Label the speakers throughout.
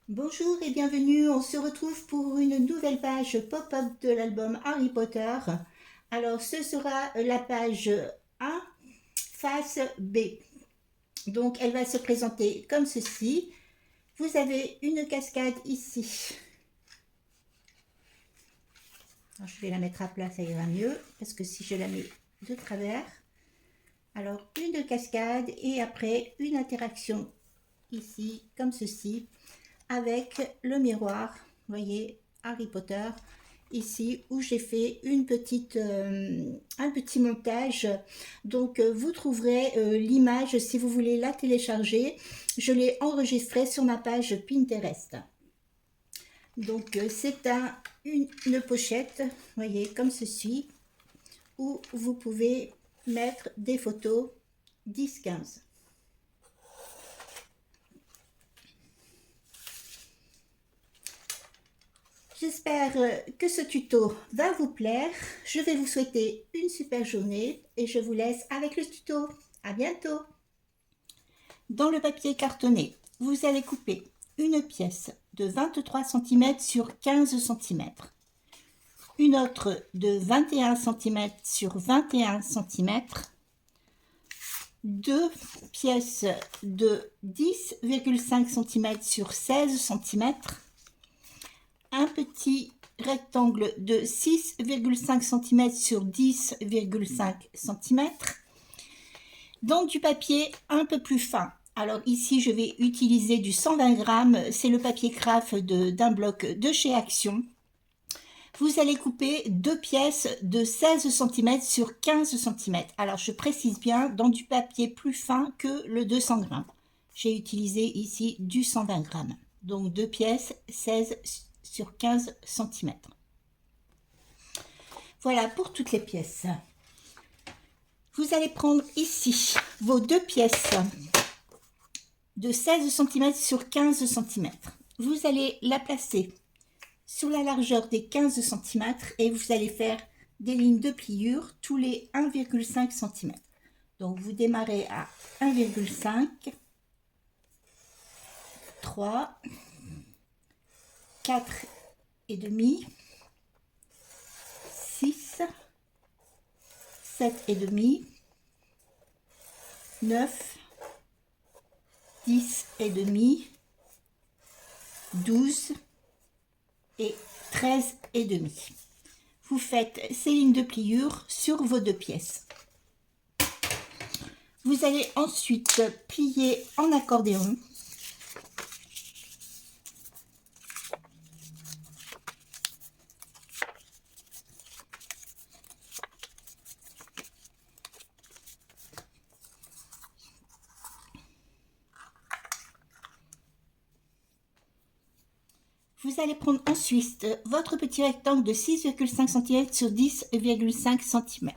Speaker 1: Bonjour et bienvenue, on se retrouve pour une nouvelle page pop-up de l'album Harry Potter. Alors ce sera la page 1, face B. Donc elle va se présenter comme ceci. Vous avez une cascade ici. Alors, je vais la mettre à plat, ça ira mieux, parce que si je la mets de travers. Alors une cascade et après une interaction ici, comme ceci, avec le miroir, vous voyez, Harry Potter, ici où j'ai fait un petit montage. Donc vous trouverez l'image si vous voulez la télécharger. Je l'ai enregistrée sur ma page Pinterest. Donc c'est une pochette, vous voyez, comme ceci, où vous pouvez mettre des photos 10-15. J'espère que ce tuto va vous plaire. Je vais vous souhaiter une super journée et je vous laisse avec le tuto. À bientôt. Dans le papier cartonné, vous allez couper une pièce de 23 cm sur 15 cm, une autre de 21 cm sur 21 cm, deux pièces de 10,5 cm sur 16 cm, un petit rectangle de 6,5 cm sur 10,5 cm, dans du papier un peu plus fin. Alors ici, je vais utiliser du 120 grammes, c'est le papier craft d'un bloc de chez Action. Vous allez couper deux pièces de 16 cm sur 15 cm. Alors je précise bien, dans du papier plus fin que le 200 grammes. J'ai utilisé ici du 120 grammes. Donc deux pièces, 16 sur 15 cm. Voilà pour toutes les pièces. Vous allez prendre ici vos deux pièces de 16 cm sur 15 cm. Vous allez la placer sur la largeur des 15 cm et vous allez faire des lignes de pliure tous les 1,5 cm. Donc vous démarrez à 1,5, 3, 4 et demi, 6, 7 et demi, 9, 10 et demi, 12 et 13 et demi. Vous faites ces lignes de pliure sur vos deux pièces. Vous allez ensuite plier en accordéon. Vous allez prendre ensuite votre petit rectangle de 6,5 cm sur 10,5 cm.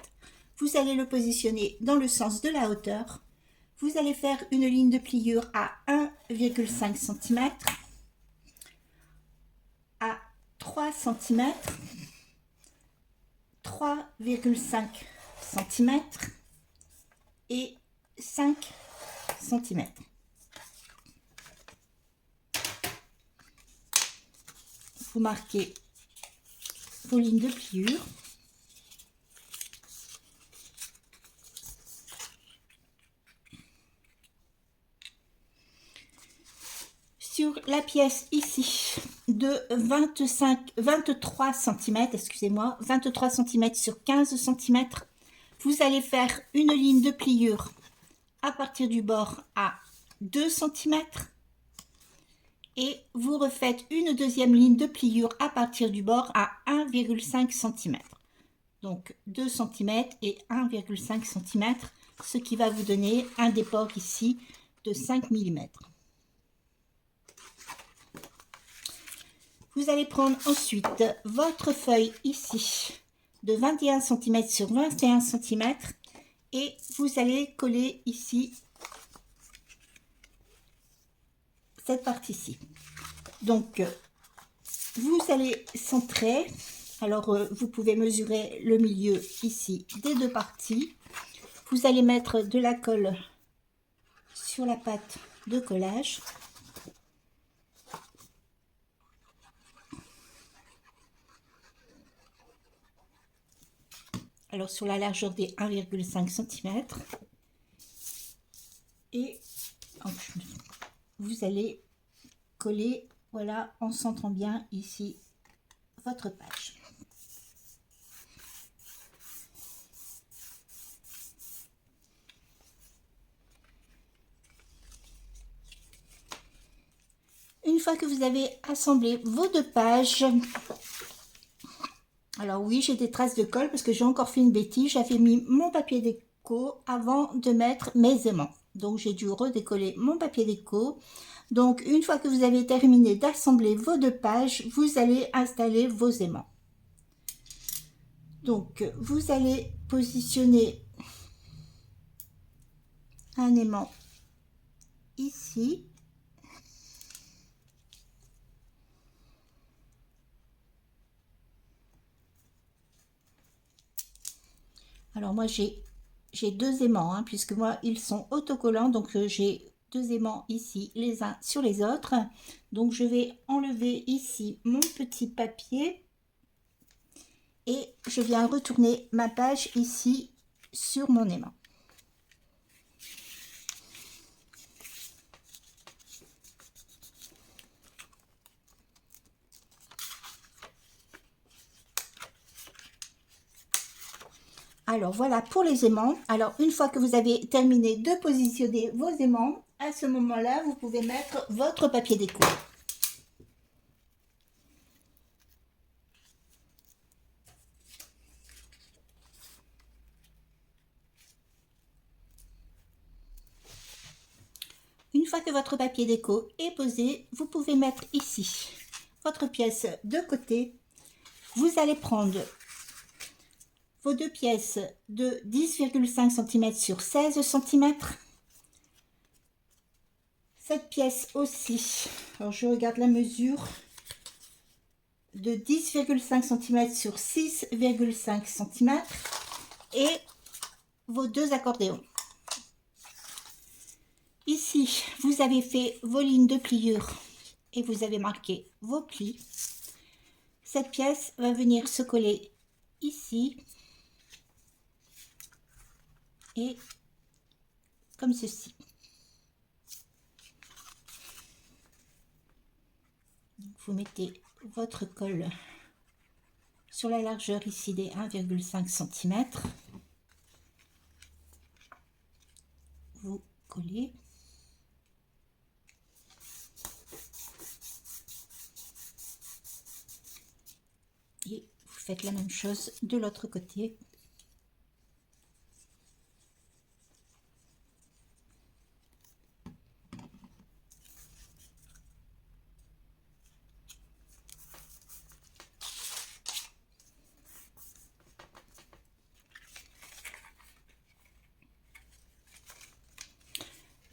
Speaker 1: Vous allez le positionner dans le sens de la hauteur. Vous allez faire une ligne de pliure à 1,5 cm, à 3 cm, 3,5 cm et 5 cm. Vous marquez vos lignes de pliure. Sur la pièce ici de 23 cm, excusez-moi, 23 cm sur 15 cm, vous allez faire une ligne de pliure à partir du bord à 2 cm. Et vous refaites une deuxième ligne de pliure à partir du bord à 1,5 cm. Donc 2 cm et 1,5 cm, ce qui va vous donner un déport ici de 5 mm. Vous allez prendre ensuite votre feuille ici de 21 cm sur 21 cm et vous allez coller ici cette partie-ci. Donc, vous allez centrer. Alors, vous pouvez mesurer le milieu ici des deux parties. Vous allez mettre de la colle sur la pâte de collage. alors sur la largeur des 1,5 cm. Et vous allez coller, voilà, en centrant bien ici votre page. Une fois que vous avez assemblé vos deux pages, alors oui, j'ai des traces de colle parce que j'ai encore fait une bêtise. J'avais mis mon papier déco avant de mettre mes aimants. Donc j'ai dû redécoller mon papier déco. Donc une fois que vous avez terminé d'assembler vos deux pages, vous allez installer vos aimants. Donc vous allez positionner un aimant ici. Alors moi j'ai deux aimants, hein, puisque moi ils sont autocollants, donc j'ai deux aimants ici les uns sur les autres. Donc je vais enlever ici mon petit papier et je viens retourner ma page ici sur mon aimant. Alors voilà pour les aimants. Alors une fois que vous avez terminé de positionner vos aimants, à ce moment-là, vous pouvez mettre votre papier déco. Une fois que votre papier déco est posé, vous pouvez mettre ici votre pièce de côté. Vous allez prendre vos deux pièces de 10,5 cm sur 16 cm. Cette pièce aussi, alors je regarde la mesure, de 10,5 cm sur 6,5 cm et vos deux accordéons. Ici, vous avez fait vos lignes de pliure et vous avez marqué vos plis. Cette pièce va venir se coller ici et comme ceci. Vous mettez votre colle sur la largeur ici des 1,5 cm. Vous collez. Et vous faites la même chose de l'autre côté.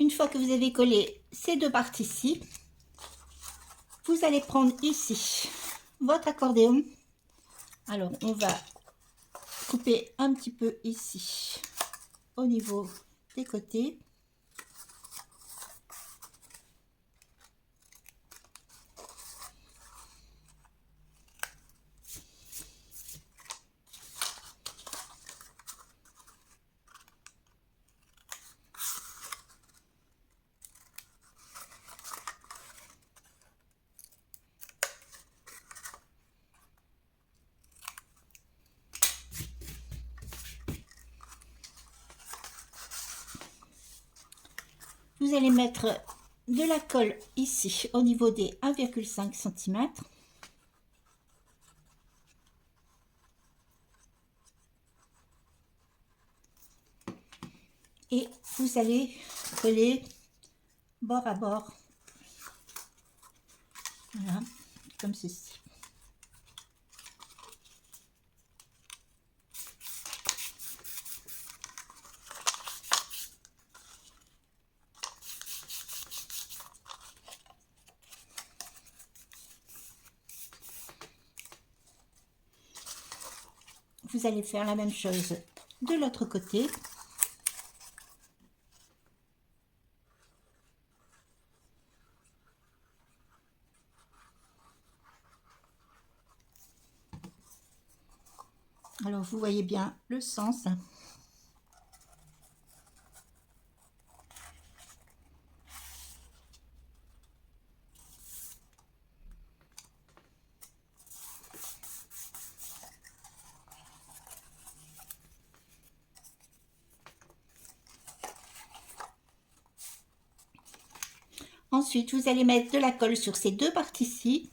Speaker 1: Une fois que vous avez collé ces deux parties-ci, vous allez prendre ici votre accordéon. Alors, on va couper un petit peu ici au niveau des côtés. Vous allez mettre de la colle ici au niveau des 1,5 cm. Et vous allez coller bord à bord. Voilà, comme ceci. Vous allez faire la même chose de l'autre côté. Alors, vous voyez bien le sens. Ensuite, vous allez mettre de la colle sur ces deux parties-ci.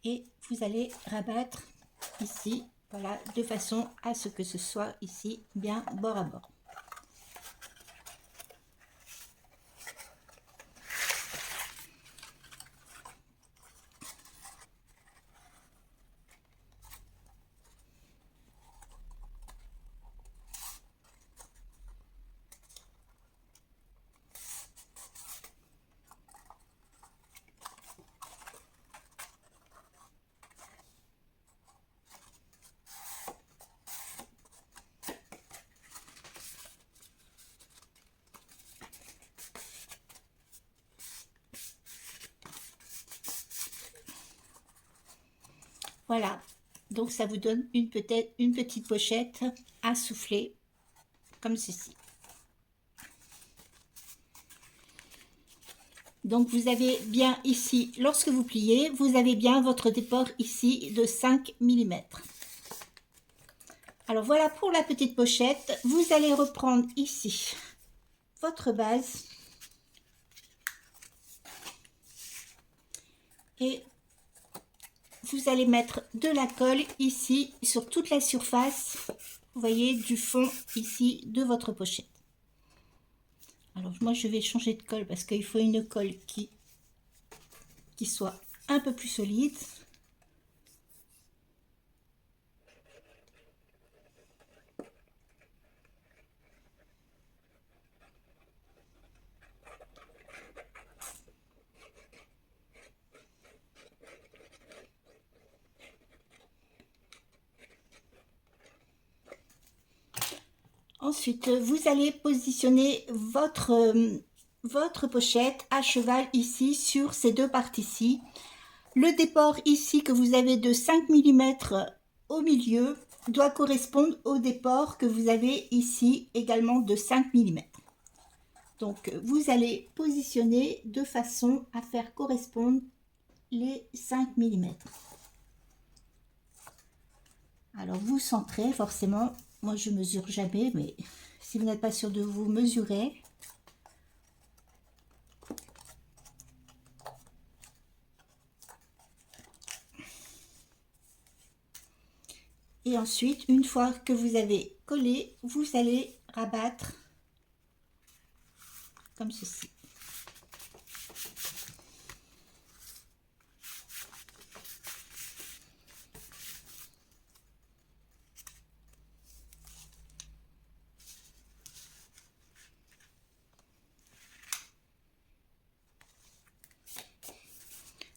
Speaker 1: Et vous allez rabattre ici, voilà, de façon à ce que ce soit ici bien bord à bord. Voilà, donc ça vous donne une petite pochette à souffler, comme ceci. Donc vous avez bien ici, lorsque vous pliez, vous avez bien votre déport ici de 5 mm. Alors voilà pour la petite pochette. Vous allez reprendre ici votre base. Et vous allez mettre de la colle ici sur toute la surface, vous voyez, du fond ici de votre pochette. Alors moi je vais changer de colle parce qu'il faut une colle qui soit un peu plus solide. Ensuite, vous allez positionner votre pochette à cheval ici sur ces deux parties-ci. Le déport ici que vous avez de 5 mm au milieu doit correspondre au déport que vous avez ici également de 5 mm. Donc, vous allez positionner de façon à faire correspondre les 5 mm. Alors, vous centrez forcément. Moi, je mesure jamais, mais si vous n'êtes pas sûr de vous mesurer. Et ensuite, une fois que vous avez collé, vous allez rabattre comme ceci.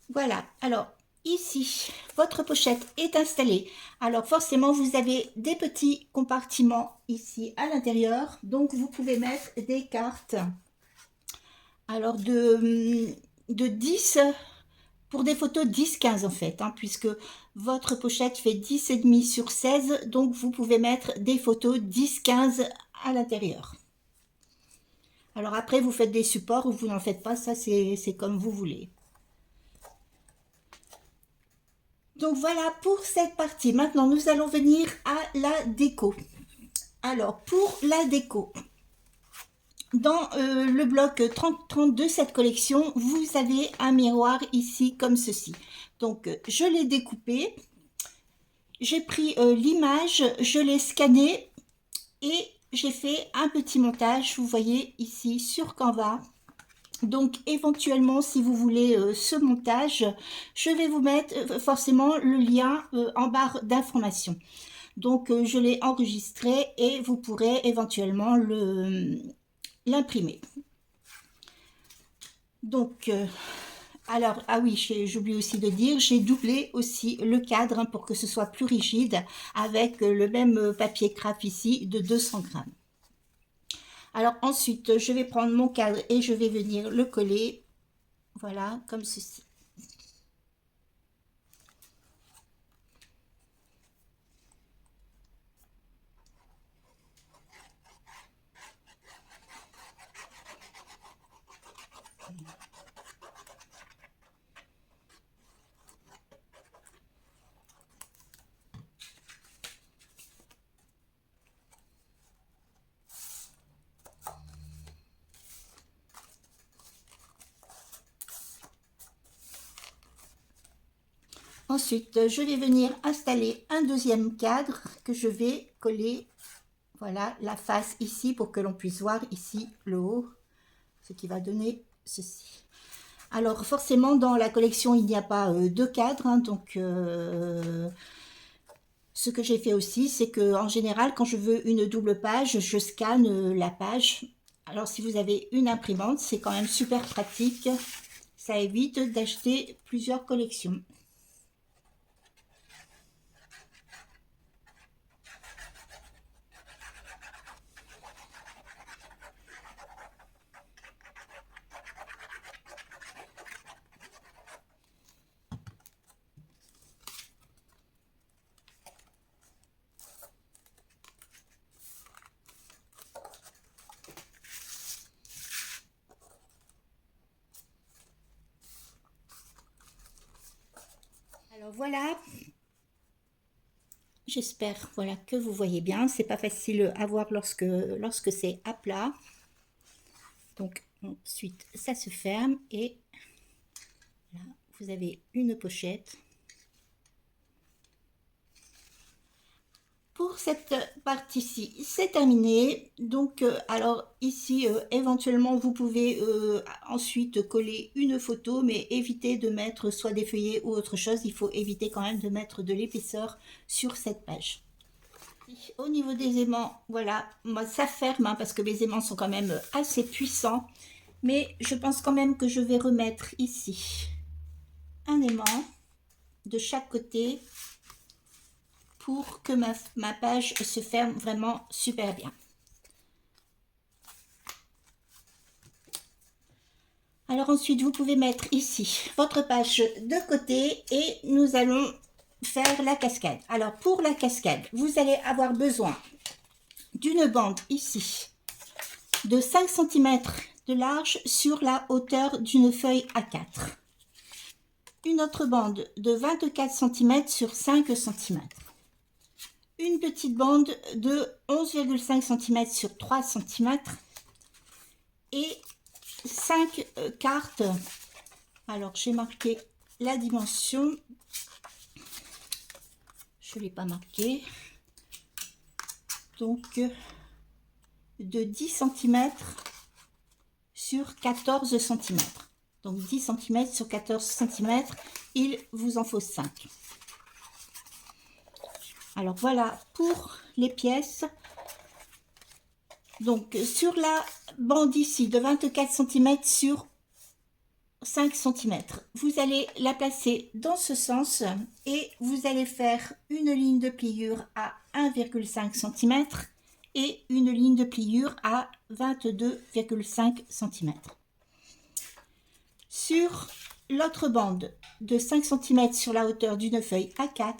Speaker 1: Voilà, alors ici, votre pochette est installée. Alors forcément, vous avez des petits compartiments ici à l'intérieur. Donc, vous pouvez mettre des cartes. Alors, de 10, pour des photos 10-15 en fait, hein, puisque votre pochette fait 10,5 sur 16. Donc, vous pouvez mettre des photos 10-15 à l'intérieur. Alors après, vous faites des supports ou vous n'en faites pas, ça c'est comme vous voulez. Donc voilà pour cette partie. Maintenant, nous allons venir à la déco. Alors, pour la déco, dans le bloc 30-30 de cette collection, vous avez un miroir ici comme ceci. Donc, je l'ai découpé. J'ai pris l'image, je l'ai scanné et j'ai fait un petit montage, vous voyez ici sur Canva. Donc éventuellement, si vous voulez ce montage, je vais vous mettre forcément le lien en barre d'information. Donc je l'ai enregistré et vous pourrez éventuellement l'imprimer. Donc Alors, ah oui, j'oublie aussi de dire, j'ai doublé aussi le cadre hein, pour que ce soit plus rigide avec le même papier craft ici de 200 grammes. Alors ensuite, je vais prendre mon cadre et je vais venir le coller, voilà, comme ceci. Ensuite, je vais venir installer un deuxième cadre que je vais coller, voilà, la face ici pour que l'on puisse voir ici le haut, ce qui va donner ceci. Alors forcément, dans la collection, il n'y a pas deux cadres, hein, donc ce que j'ai fait aussi, c'est que en général, quand je veux une double page, je scanne la page. Alors si vous avez une imprimante, c'est quand même super pratique. Ça évite d'acheter plusieurs collections. Alors voilà, j'espère voilà, que vous voyez bien. C'est pas facile à voir lorsque c'est à plat. Donc ensuite, ça se ferme et là, vous avez une pochette. Pour cette partie-ci, c'est terminé. Donc, alors ici, éventuellement, vous pouvez ensuite coller une photo, mais évitez de mettre soit des feuillets ou autre chose. Il faut éviter quand même de mettre de l'épaisseur sur cette page. Au niveau des aimants, voilà, moi ça ferme hein, parce que mes aimants sont quand même assez puissants. Mais je pense quand même que je vais remettre ici un aimant de chaque côté pour que ma page se ferme vraiment super bien. Alors ensuite, vous pouvez mettre ici votre page de côté et nous allons faire la cascade. Alors pour la cascade, vous allez avoir besoin d'une bande ici de 5 cm de large sur la hauteur d'une feuille A4. Une autre bande de 24 cm sur 5 cm. Une petite bande de 11,5 cm sur 3 cm et 5 cartes. Alors j'ai marqué la dimension, je ne l'ai pas marqué, donc de 10 cm sur 14 cm. Donc 10 cm sur 14 cm, il vous en faut 5. Alors voilà pour les pièces. Donc sur la bande ici de 24 cm sur 5 cm, vous allez la placer dans ce sens et vous allez faire une ligne de pliure à 1,5 cm et une ligne de pliure à 22,5 cm. Sur l'autre bande de 5 cm sur la hauteur d'une feuille A4,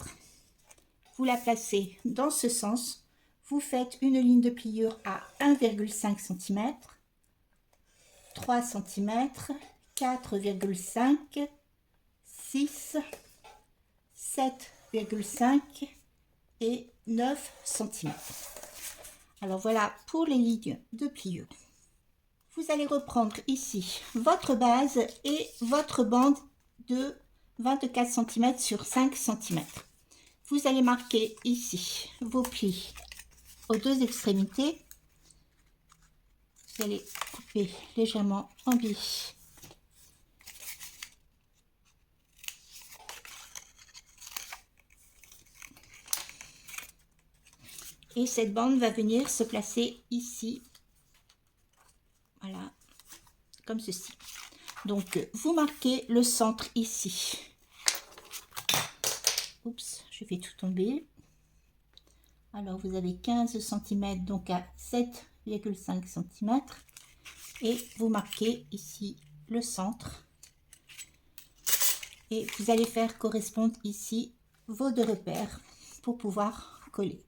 Speaker 1: vous la placez dans ce sens, vous faites une ligne de pliure à 1,5 cm, 3 cm, 4,5, 6, 7,5 et 9 cm. Alors voilà pour les lignes de pliure. Vous allez reprendre ici votre base et votre bande de 24 cm sur 5 cm. Vous allez marquer ici vos plis aux deux extrémités. Vous allez couper légèrement en biais. Et cette bande va venir se placer ici. Voilà, comme ceci. Donc, vous marquez le centre ici. Oups, je fais tout tomber. Alors, vous avez 15 cm, donc à 7,5 cm. Et vous marquez ici le centre. Et vous allez faire correspondre ici vos deux repères pour pouvoir coller.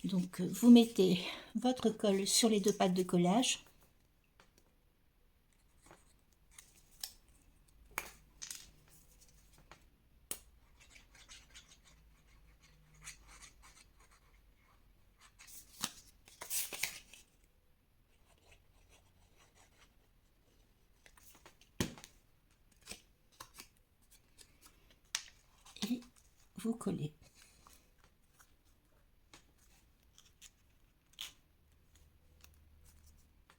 Speaker 1: Donc, vous mettez votre colle sur les deux pattes de collage. Et vous collez.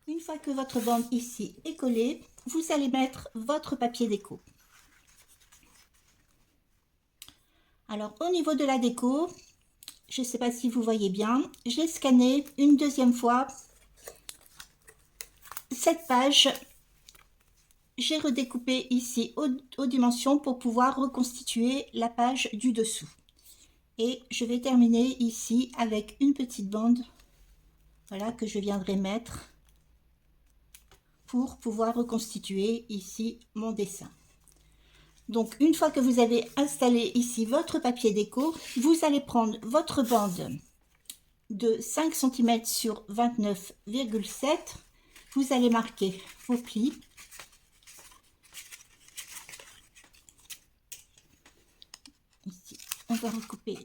Speaker 1: Une fois que votre bande ici est collée, vous allez mettre votre papier déco. Alors au niveau de la déco, je ne sais pas si vous voyez bien, j'ai scanné une deuxième fois cette page. J'ai redécoupé ici aux dimensions pour pouvoir reconstituer la page du dessous. Et je vais terminer ici avec une petite bande, voilà, que je viendrai mettre pour pouvoir reconstituer ici mon dessin. Donc une fois que vous avez installé ici votre papier déco, vous allez prendre votre bande de 5 cm sur 29,7. Vous allez marquer vos plis. Ici, on va recouper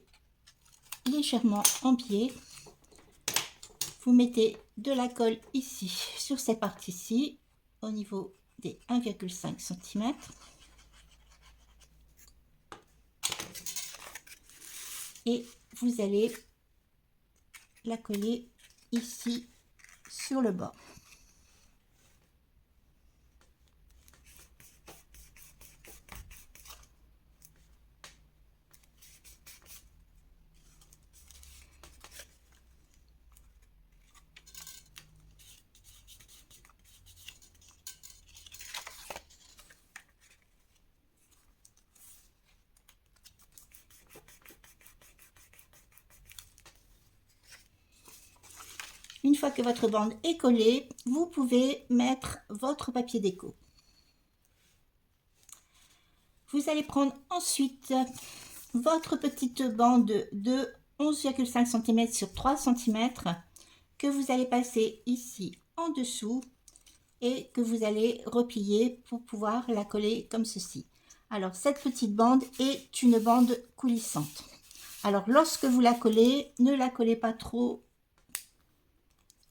Speaker 1: légèrement en biais. Vous mettez de la colle ici, sur cette partie-ci, au niveau des 1,5 cm. Et vous allez la coller ici sur le bord. Une fois que votre bande est collée, vous pouvez mettre votre papier déco. Vous allez prendre ensuite votre petite bande de 11,5 cm sur 3 cm que vous allez passer ici en dessous et que vous allez replier pour pouvoir la coller comme ceci. Alors cette petite bande est une bande coulissante. Alors lorsque vous la collez, ne la collez pas trop,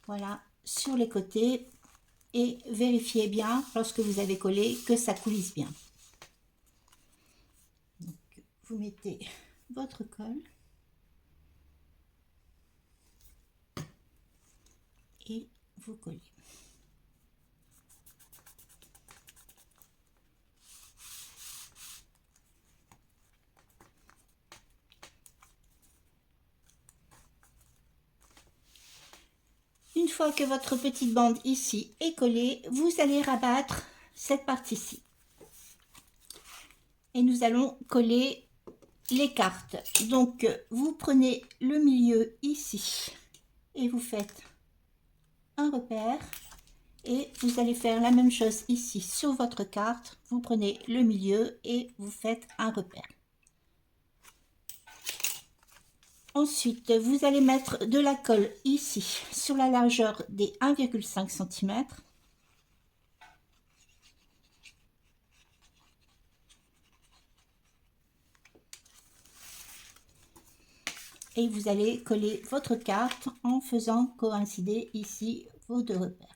Speaker 1: voilà, sur les côtés, et vérifiez bien lorsque vous avez collé que ça coulisse bien. Donc, vous mettez votre colle et vous collez. Une fois que votre petite bande ici est collée, vous allez rabattre cette partie-ci. Et nous allons coller les cartes. Donc, vous prenez le milieu ici et vous faites un repère. Et vous allez faire la même chose ici sur votre carte. Vous prenez le milieu et vous faites un repère. Ensuite, vous allez mettre de la colle ici, sur la largeur des 1,5 cm. Et vous allez coller votre carte en faisant coïncider ici vos deux repères.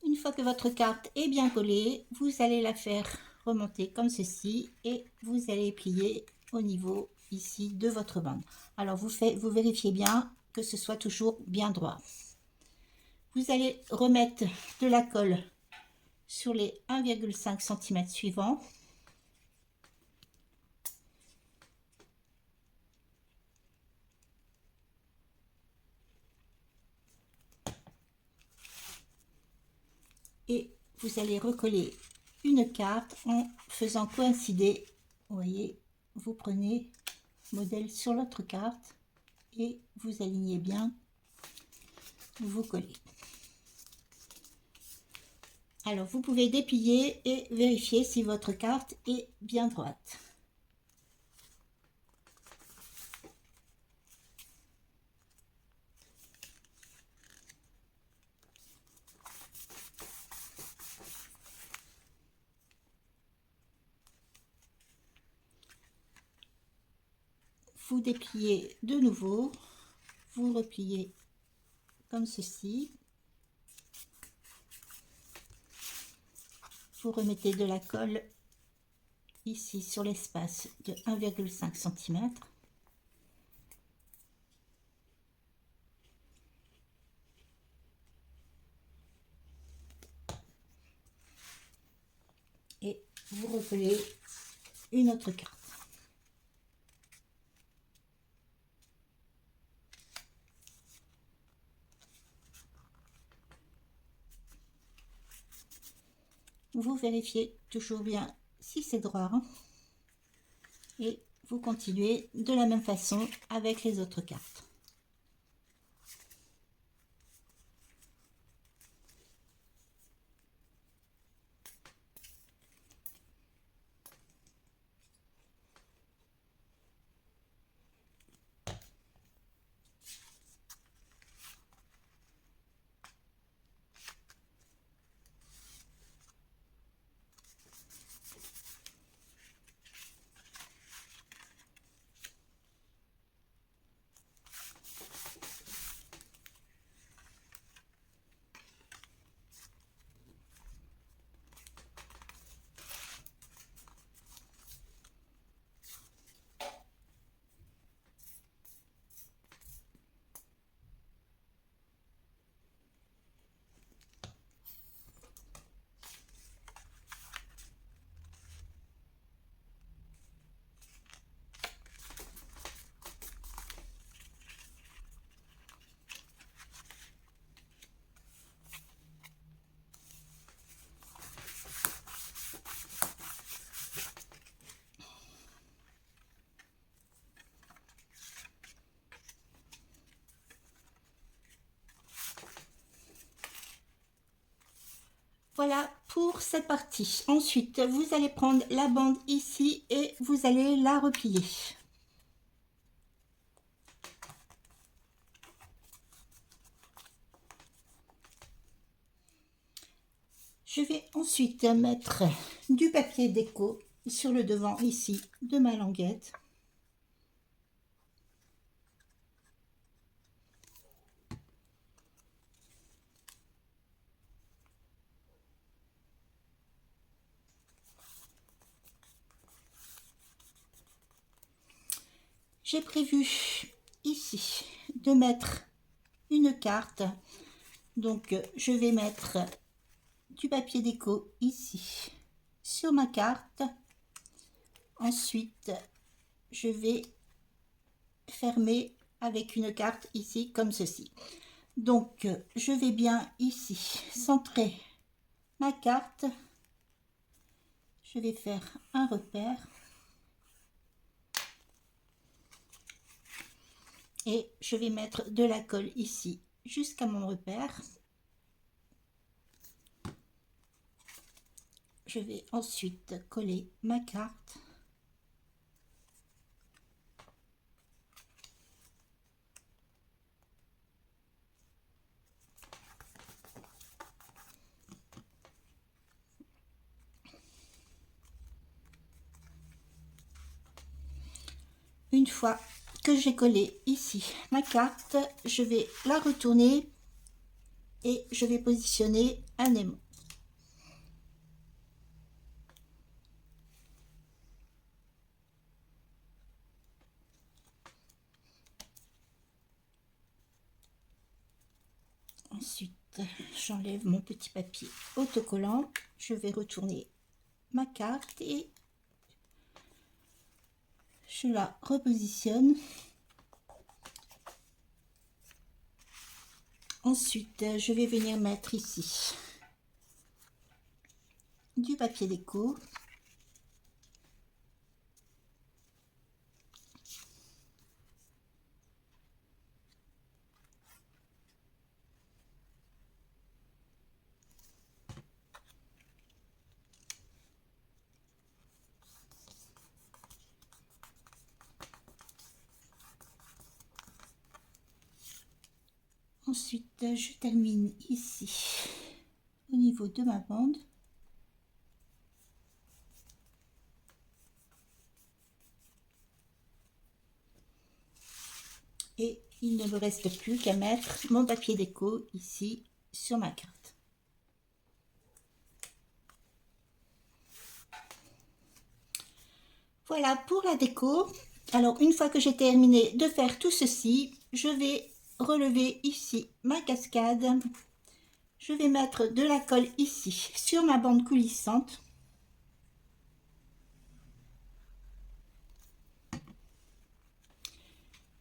Speaker 1: Une fois que votre carte est bien collée, vous allez la faire remonter comme ceci et vous allez plier au niveau ici de votre bande. Alors vous vérifiez bien que ce soit toujours bien droit. Vous allez remettre de la colle sur les 1,5 cm suivants. Et vous allez recoller une carte en faisant coïncider, vous voyez, vous prenez le modèle sur l'autre carte et vous alignez bien, vous collez. Alors vous pouvez déplier et vérifier si votre carte est bien droite. Vous dépliez de nouveau, vous repliez comme ceci, vous remettez de la colle ici sur l'espace de 1,5 cm. Et vous recollez une autre carte. Vous vérifiez toujours bien si c'est droit et vous continuez de la même façon avec les autres cartes. Voilà pour cette partie. Ensuite, vous allez prendre la bande ici et vous allez la replier. Je vais ensuite mettre du papier déco sur le devant ici de ma languette. J'ai prévu ici de mettre une carte, donc je vais mettre du papier déco ici sur ma carte. Ensuite, je vais fermer avec une carte ici comme ceci. Donc, je vais bien ici centrer ma carte. Je vais faire un repère. Et je vais mettre de la colle ici jusqu'à mon repère. Je vais ensuite coller ma carte. Une fois que j'ai collé ici ma carte, je vais la retourner et je vais positionner un aimant. Ensuite, j'enlève mon petit papier autocollant. Je vais retourner ma carte et je la repositionne. Ensuite, je vais venir mettre ici du papier déco. Ensuite, je termine ici au niveau de ma bande. Et il ne me reste plus qu'à mettre mon papier déco ici sur ma carte. Voilà pour la déco. Alors une fois que j'ai terminé de faire tout ceci, je vais relever ici ma cascade. Je vais mettre de la colle ici sur ma bande coulissante.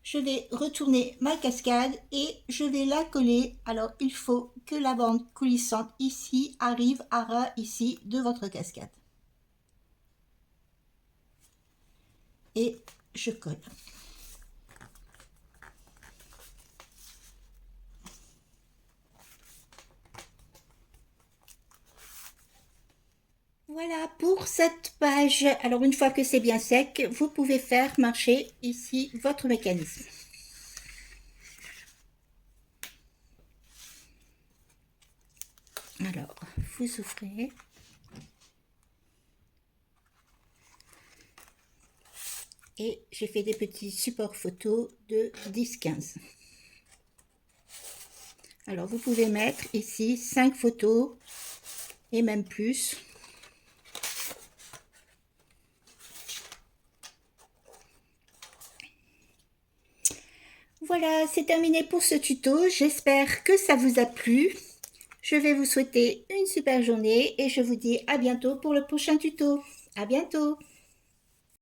Speaker 1: Je vais retourner ma cascade et je vais la coller. Alors il faut que la bande coulissante ici arrive à ras ici de votre cascade. Et je colle. Voilà pour cette page. Alors une fois que c'est bien sec, vous pouvez faire marcher ici votre mécanisme. Alors, vous ouvrez. Et j'ai fait des petits supports photos de 10-15. Alors vous pouvez mettre ici 5 photos et même plus. Voilà, c'est terminé pour ce tuto. J'espère que ça vous a plu. Je vais vous souhaiter une super journée et je vous dis à bientôt pour le prochain tuto. À bientôt!